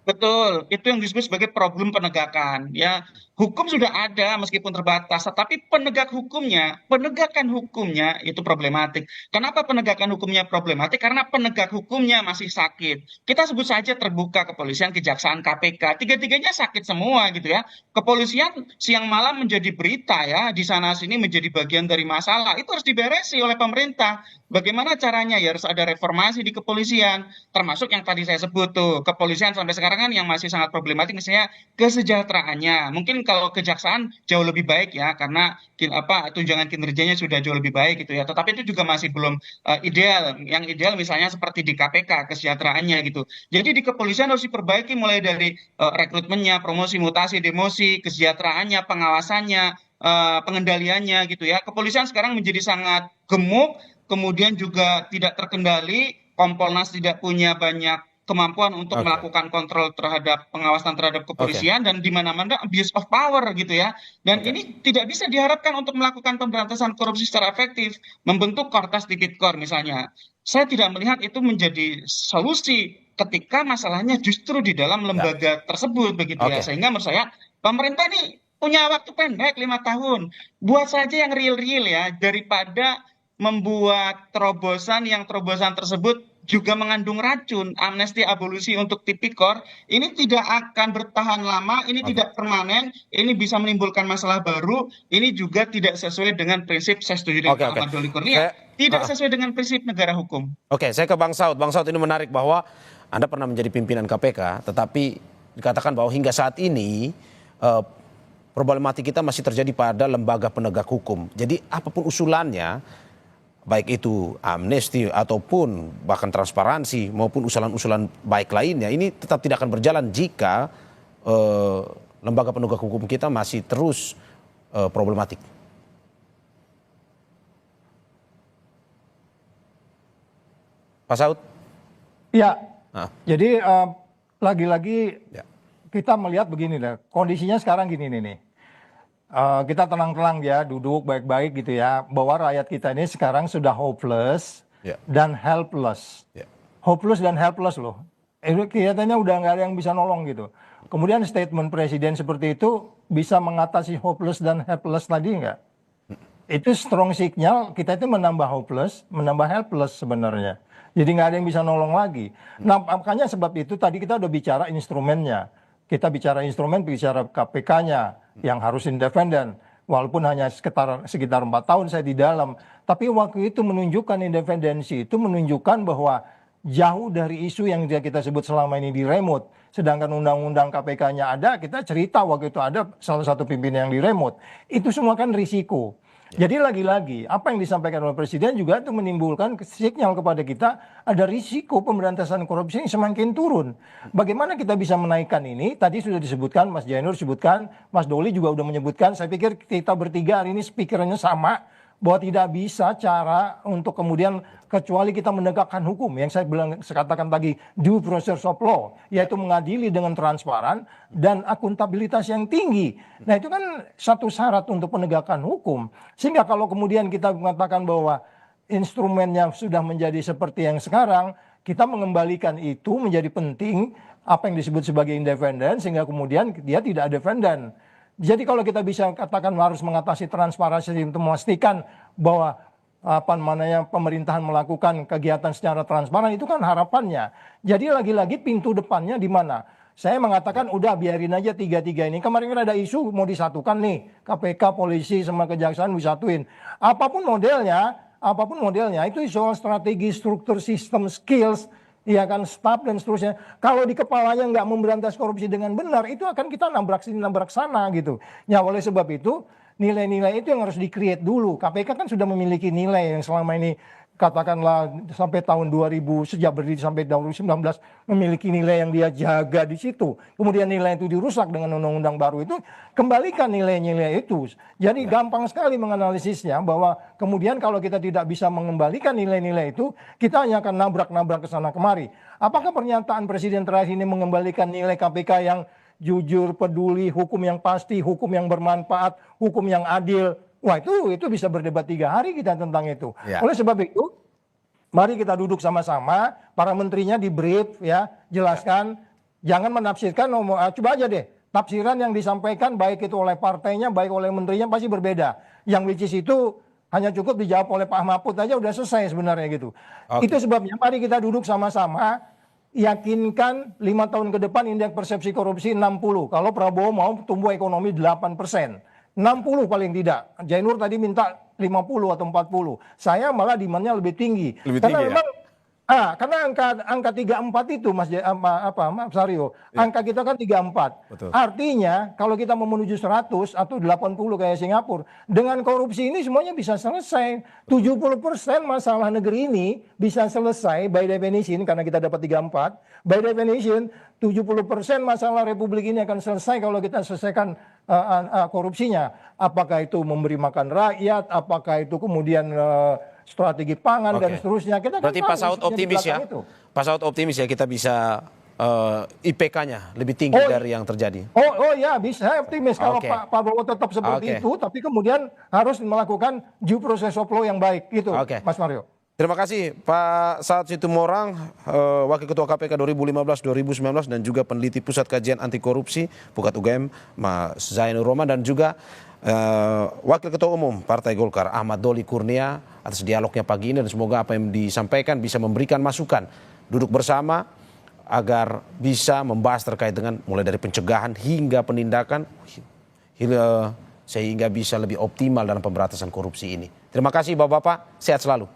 Betul, itu yang disebut sebagai problem penegakan. Ya, hukum sudah ada meskipun terbatas, tetapi penegakan hukumnya itu problematik. Kenapa penegakan hukumnya problematik? Karena penegak hukumnya masih sakit. Kita sebut saja terbuka kepolisian, kejaksaan, KPK, tiga-tiganya sakit semua gitu ya. Kepolisian siang malam menjadi berita ya, di sana sini menjadi bagian dari masalah. Itu harus diberesi oleh pemerintah. Bagaimana caranya? Ya harus ada reformasi di kepolisian, termasuk yang tadi saya sebut tuh, kepolisian sampai sekarang kan yang masih sangat problematik misalnya kesejahteraannya. Mungkin kalau kejaksaan jauh lebih baik ya karena tunjangan kinerjanya sudah jauh lebih baik gitu ya. Tetapi itu juga masih belum ideal. Yang ideal misalnya seperti di KPK kesejahteraannya gitu. Jadi di kepolisian harus diperbaiki mulai dari rekrutmennya, promosi, mutasi, demosi, kesejahteraannya, pengawasannya, pengendaliannya gitu ya. Kepolisian sekarang menjadi sangat gemuk, kemudian juga tidak terkendali, Kompolnas tidak punya banyak kemampuan untuk Oke. melakukan kontrol terhadap pengawasan terhadap kepolisian, dan di mana-mana abuse of power gitu ya. Dan Oke. ini tidak bisa diharapkan untuk melakukan pemberantasan korupsi secara efektif, membentuk Kortas Tipikor misalnya. Saya tidak melihat itu menjadi solusi ketika masalahnya justru di dalam lembaga tersebut begitu ya. Oke. Sehingga menurut saya pemerintah ini punya waktu pendek 5 tahun. Buat saja yang real-real ya, daripada membuat terobosan yang terobosan tersebut juga mengandung racun. Amnesti abolusi untuk tipikor ini tidak akan bertahan lama, ini tidak permanen, ini bisa menimbulkan masalah baru, ini juga tidak sesuai dengan prinsip, saya setuju dengan Oke, Pak oke. Ahmad Doli Kurnia, tidak Saya- sesuai dengan prinsip negara hukum. Oke, saya ke Bang Saud. Bang Saud, ini menarik bahwa Anda pernah menjadi pimpinan KPK, tetapi dikatakan bahwa hingga saat ini problematik kita masih terjadi pada lembaga penegak hukum. Jadi apapun usulannya, baik itu amnesti ataupun bahkan transparansi maupun usulan-usulan baik lainnya, ini tetap tidak akan berjalan jika lembaga penegak hukum kita masih terus problematik. Pak Saud? Ya, Ah. jadi lagi-lagi Ya. kita melihat begini lah, kondisinya sekarang gini nih. Kita tenang-tenang ya, duduk baik-baik gitu ya, bahwa rakyat kita ini sekarang sudah hopeless Ya. dan helpless. Ya. Hopeless dan helpless loh. Kelihatannya udah nggak ada yang bisa nolong gitu. Kemudian statement presiden seperti itu bisa mengatasi hopeless dan helpless tadi nggak? Itu strong signal kita itu menambah hopeless, menambah helpless sebenarnya. Jadi nggak ada yang bisa nolong lagi. Nah makanya sebab itu tadi kita udah bicara instrumennya. Kita bicara instrumen, bicara KPK-nya yang harus independen. Walaupun hanya sekitar 4 tahun saya di dalam. Tapi waktu itu menunjukkan independensi, itu menunjukkan bahwa jauh dari isu yang kita sebut selama ini di remote. Sedangkan undang-undang KPK-nya ada, kita cerita waktu itu ada salah satu pimpinan yang di remote. Itu semua kan risiko. Jadi lagi-lagi apa yang disampaikan oleh Presiden juga itu menimbulkan sinyal kepada kita ada risiko pemberantasan korupsi yang semakin turun. Bagaimana kita bisa menaikkan ini? Tadi sudah disebutkan, Mas Jainur sebutkan, Mas Doli juga sudah menyebutkan. Saya pikir kita bertiga hari ini pikirannya sama bahwa tidak bisa cara untuk kemudian kecuali kita menegakkan hukum yang saya katakan tadi due process of law, yaitu mengadili dengan transparan dan akuntabilitas yang tinggi. Nah itu kan satu syarat untuk penegakan hukum. Sehingga kalau kemudian kita mengatakan bahwa instrumennya sudah menjadi seperti yang sekarang, kita mengembalikan itu menjadi penting apa yang disebut sebagai independen sehingga kemudian dia tidak independen. Jadi kalau kita bisa katakan harus mengatasi transparansi untuk memastikan bahwa pemerintahan melakukan kegiatan secara transparan, itu kan harapannya. Jadi lagi-lagi pintu depannya di mana? Saya mengatakan udah biarin aja tiga-tiga ini. Kemarin kan ada isu mau disatukan nih, KPK, polisi, sama kejaksaan disatuin. Apapun modelnya itu soal strategi, struktur, sistem, skills, ya kan, staff dan seterusnya. Kalau di kepalanya nggak memberantas korupsi dengan benar, itu akan kita nabrak sini nabrak sana gitu. Ya oleh sebab itu nilai-nilai itu yang harus di-create dulu. KPK kan sudah memiliki nilai yang selama ini katakanlah sampai tahun 2000 sejak berdiri sampai 2019 memiliki nilai yang dia jaga di situ. Kemudian nilai itu dirusak dengan undang-undang baru itu, kembalikan nilai-nilai itu. Jadi gampang sekali menganalisisnya bahwa kemudian kalau kita tidak bisa mengembalikan nilai-nilai itu, kita hanya akan nabrak-nabrak ke sana kemari. Apakah pernyataan Presiden terakhir ini mengembalikan nilai KPK yang jujur, peduli, hukum yang pasti, hukum yang bermanfaat, hukum yang adil? Wah itu bisa berdebat 3 hari kita tentang itu. Ya. Oleh sebab itu, mari kita duduk sama-sama, para menterinya di brief ya, jelaskan, jangan menafsirkan, coba aja deh, tafsiran yang disampaikan baik itu oleh partainya, baik oleh menterinya pasti berbeda. Yang which is itu hanya cukup dijawab oleh Pak Mahfud aja udah selesai sebenarnya gitu. Oke. Itu sebabnya mari kita duduk sama-sama, yakinkan 5 tahun ke depan indeks persepsi korupsi 60. Kalau Prabowo mau tumbuh ekonomi 8%. 60 paling tidak. Jainur tadi minta 50 atau 40. Saya malah demandnya lebih tinggi. Lebih Karena tinggi, ya? memang karena angka 34 itu Mas Sario, angka kita kan 34. Betul. Artinya kalau kita mau menuju 100 atau 80 kayak Singapura, dengan korupsi ini semuanya bisa selesai. 70% masalah negeri ini bisa selesai by definition karena kita dapat 34. By definition 70% masalah Republik ini akan selesai kalau kita selesaikan korupsinya. Apakah itu memberi makan rakyat, apakah itu kemudian strategi pangan dan Oke. seterusnya. Kita kan Berarti tahu Pak Saud isunya di optimis ya? belakang itu. Pak Saud optimis ya kita bisa IPK-nya lebih tinggi Oh, dari yang terjadi. Oh ya, bisa. Saya optimis kalau Oke. Pak Prabowo tetap seperti Oke. itu, tapi kemudian harus melakukan due process of law yang baik, gitu, Oke. Mas Mario. Terima kasih Pak Saud Situmorang, Wakil Ketua KPK 2015-2019 dan juga peneliti Pusat Kajian Anti Korupsi Pukat UGM Mas Zainur Roman dan juga Wakil Ketua Umum Partai Golkar Ahmad Doli Kurnia atas dialognya pagi ini, dan semoga apa yang disampaikan bisa memberikan masukan. Duduk bersama agar bisa membahas terkait dengan mulai dari pencegahan hingga penindakan sehingga bisa lebih optimal dalam pemberantasan korupsi ini. Terima kasih Bapak-bapak, sehat selalu.